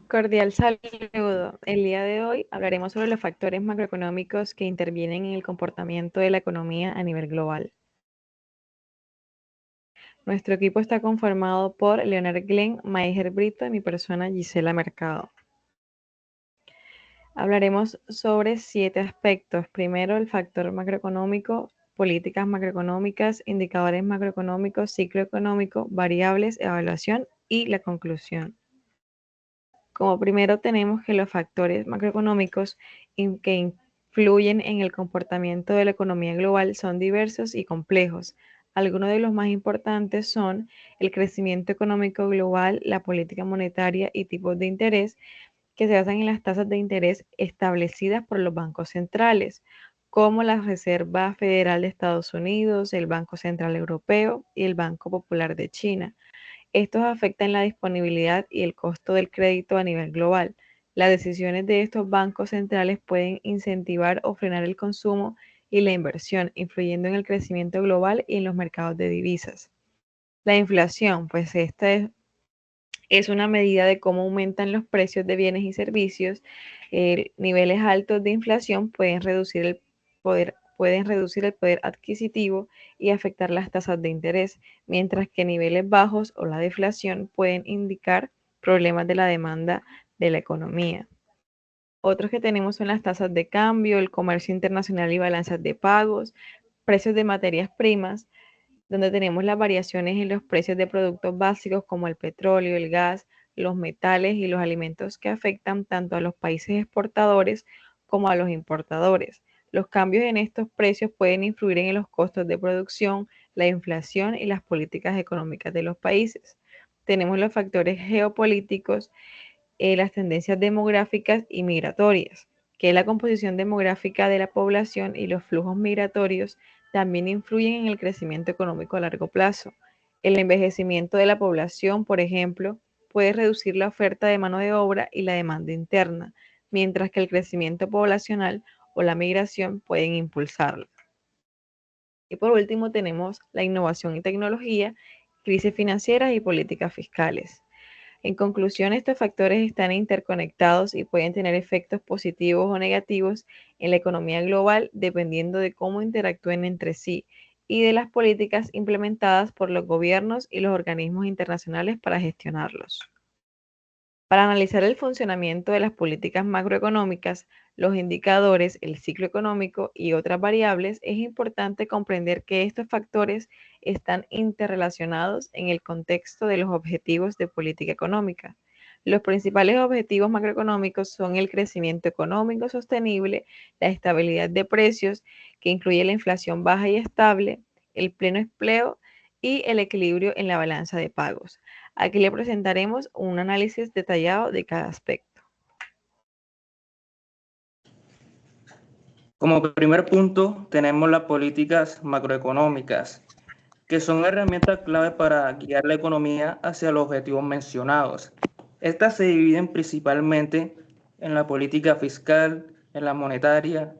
Cordial saludo. El día de hoy hablaremos sobre los factores macroeconómicos que intervienen en el comportamiento de la economía a nivel global. Nuestro equipo está conformado por Leonard Glenn, Maiger Brito y mi persona Gisela Mercado. Hablaremos sobre 7 aspectos. Primero, el factor macroeconómico, políticas macroeconómicas, indicadores macroeconómicos, ciclo económico, variables, evaluación y la conclusión. Como primero tenemos que los factores macroeconómicos que influyen en el comportamiento de la economía global son diversos y complejos. Algunos de los más importantes son el crecimiento económico global, la política monetaria y tipos de interés que se basan en las tasas de interés establecidas por los bancos centrales, como la Reserva Federal de Estados Unidos, el Banco Central Europeo y el Banco Popular de China. Estos afectan la disponibilidad y el costo del crédito a nivel global. Las decisiones de estos bancos centrales pueden incentivar o frenar el consumo y la inversión, influyendo en el crecimiento global y en los mercados de divisas. La inflación, pues esta es una medida de cómo aumentan los precios de bienes y servicios. Niveles altos de inflación pueden reducir el poder adquisitivo y afectar las tasas de interés, mientras que niveles bajos o la deflación pueden indicar problemas de la demanda de la economía. Otros que tenemos son las tasas de cambio, el comercio internacional y balanzas de pagos, precios de materias primas, donde tenemos las variaciones en los precios de productos básicos como el petróleo, el gas, los metales y los alimentos que afectan tanto a los países exportadores como a los importadores. Los cambios en estos precios pueden influir en los costos de producción, la inflación y las políticas económicas de los países. Tenemos los factores geopolíticos, las tendencias demográficas y migratorias, que es la composición demográfica de la población y los flujos migratorios también influyen en el crecimiento económico a largo plazo. El envejecimiento de la población, por ejemplo, puede reducir la oferta de mano de obra y la demanda interna, mientras que el crecimiento poblacional o la migración pueden impulsarla. Y por último tenemos la innovación y tecnología, crisis financieras y políticas fiscales. En conclusión, estos factores están interconectados y pueden tener efectos positivos o negativos en la economía global dependiendo de cómo interactúen entre sí y de las políticas implementadas por los gobiernos y los organismos internacionales para gestionarlos. Para analizar el funcionamiento de las políticas macroeconómicas, los indicadores, el ciclo económico y otras variables, es importante comprender que estos factores están interrelacionados en el contexto de los objetivos de política económica. Los principales objetivos macroeconómicos son el crecimiento económico sostenible, la estabilidad de precios, que incluye la inflación baja y estable, el pleno empleo y el equilibrio en la balanza de pagos. Aquí le presentaremos un análisis detallado de cada aspecto. Como primer punto, tenemos las políticas macroeconómicas, que son herramientas clave para guiar la economía hacia los objetivos mencionados. Estas se dividen principalmente en la política fiscal, en la monetaria,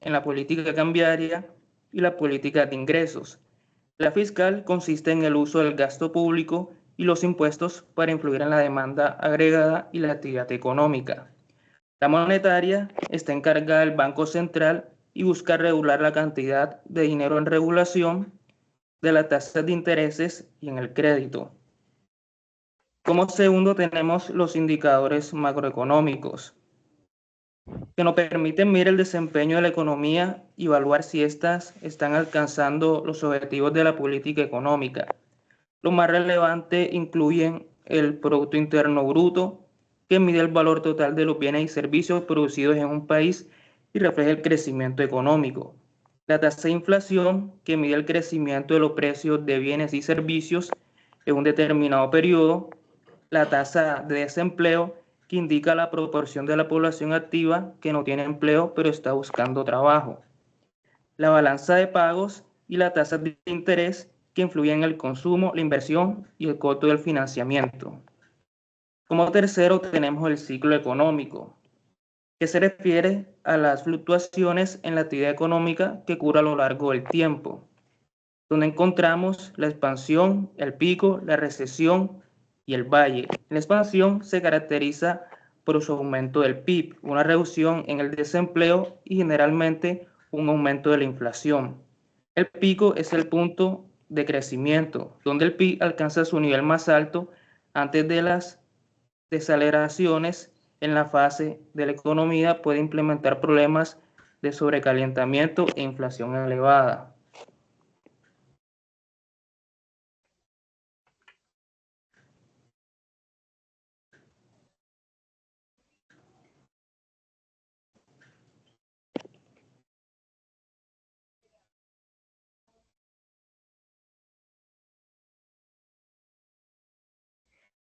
en la política cambiaria y la política de ingresos. La fiscal consiste en el uso del gasto público y los impuestos para influir en la demanda agregada y la actividad económica. La monetaria está encargada del Banco Central y busca regular la cantidad de dinero en regulación de las tasas de intereses y en el crédito. Como segundo tenemos los indicadores macroeconómicos, que nos permiten medir el desempeño de la economía y evaluar si éstas están alcanzando los objetivos de la política económica. Los más relevantes incluyen el Producto Interno Bruto, que mide el valor total de los bienes y servicios producidos en un país y refleja el crecimiento económico. La tasa de inflación, que mide el crecimiento de los precios de bienes y servicios en un determinado periodo. La tasa de desempleo, que indica la proporción de la población activa que no tiene empleo pero está buscando trabajo. La balanza de pagos y la tasa de interés, que influyen en el consumo, la inversión y el costo del financiamiento. Como tercero tenemos el ciclo económico, que se refiere a las fluctuaciones en la actividad económica que ocurre a lo largo del tiempo, donde encontramos la expansión, el pico, la recesión y el valle. La expansión se caracteriza por su aumento del PIB, una reducción en el desempleo y generalmente un aumento de la inflación. El pico es el punto de crecimiento, donde el PIB alcanza su nivel más alto antes de las desaceleraciones en la fase de la economía puede implementar problemas de sobrecalentamiento e inflación elevada.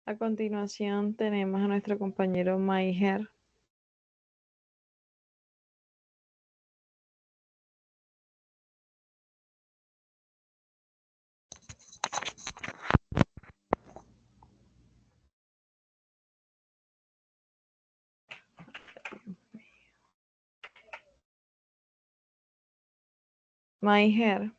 A continuación tenemos a nuestro compañero Maiger. Maiger.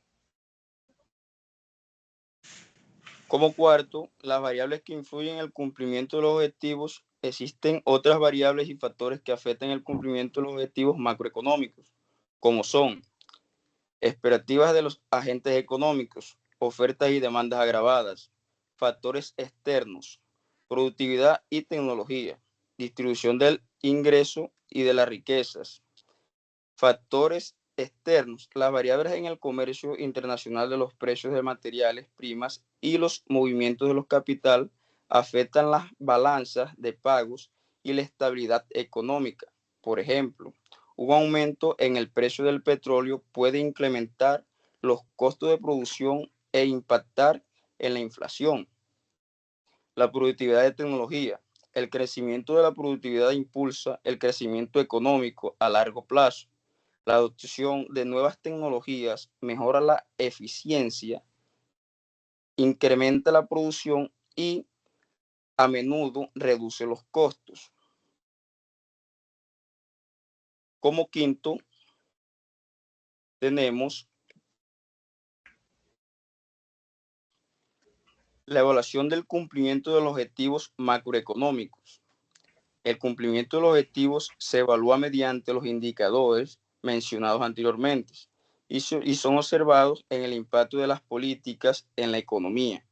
Como cuarto, las variables que influyen en el cumplimiento de los objetivos, existen otras variables y factores que afectan el cumplimiento de los objetivos macroeconómicos, como son expectativas de los agentes económicos, ofertas y demandas agravadas, factores externos, productividad y tecnología, distribución del ingreso y de las riquezas, factores externos, las variables en el comercio internacional de los precios de materiales, primas y los movimientos de los capital afectan las balanzas de pagos y la estabilidad económica. Por ejemplo, un aumento en el precio del petróleo puede incrementar los costos de producción e impactar en la inflación. La productividad de tecnología. El crecimiento de la productividad impulsa el crecimiento económico a largo plazo. La adopción de nuevas tecnologías mejora la eficiencia, incrementa la producción y a menudo reduce los costos. Como quinto, tenemos la evaluación del cumplimiento de los objetivos macroeconómicos. El cumplimiento de los objetivos se evalúa mediante los indicadores mencionados anteriormente y son observados en el impacto de las políticas en la economía.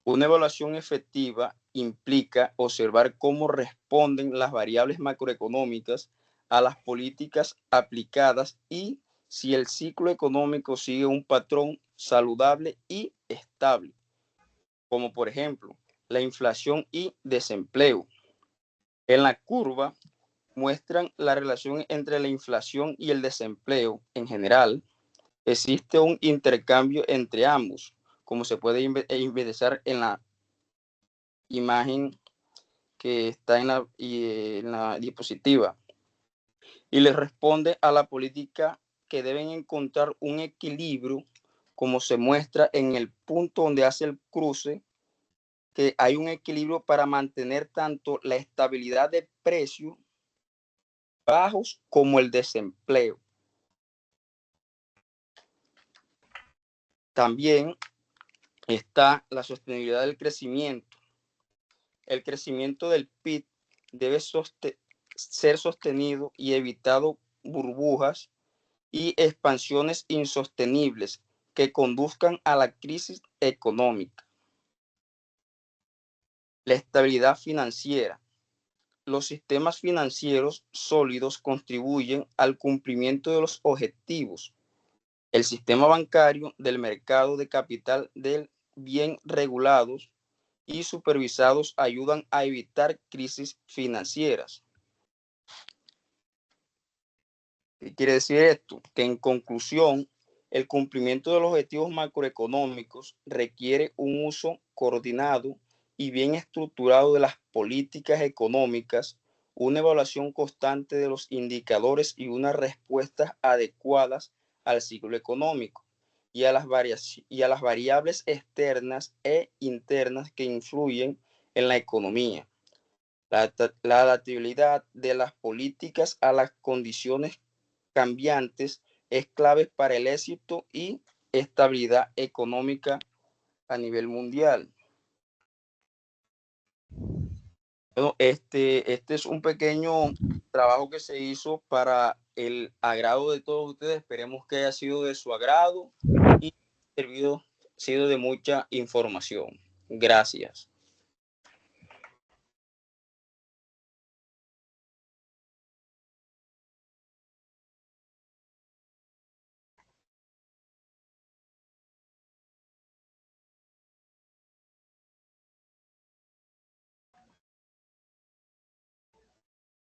Una evaluación efectiva implica observar cómo responden las variables macroeconómicas a las políticas aplicadas y si el ciclo económico sigue un patrón saludable y estable, como por ejemplo la inflación y desempleo. En la curva muestran la relación entre la inflación y el desempleo en general. Existe un intercambio entre ambos, como se puede evidenciar en la imagen que está en la diapositiva, y le responde a la política que deben encontrar un equilibrio, como se muestra en el punto donde hace el cruce, que hay un equilibrio para mantener tanto la estabilidad de precios bajos como el desempleo. También está la sostenibilidad del crecimiento. El crecimiento del PIB debe ser sostenido y evitado burbujas y expansiones insostenibles que conduzcan a la crisis económica. La estabilidad financiera. Los sistemas financieros sólidos contribuyen al cumplimiento de los objetivos. El sistema bancario del mercado de capital del bien regulados y supervisados ayudan a evitar crisis financieras. ¿Qué quiere decir esto? Que en conclusión, el cumplimiento de los objetivos macroeconómicos requiere un uso coordinado y bien estructurado de las políticas económicas, una evaluación constante de los indicadores y unas respuestas adecuadas al ciclo económico y a las variables externas e internas que influyen en la economía. La adaptabilidad de las políticas a las condiciones cambiantes es clave para el éxito y estabilidad económica a nivel mundial. Bueno, este es un pequeño trabajo que se hizo para el agrado de todos ustedes. Esperemos que haya sido de su agrado y sido de mucha información. Gracias.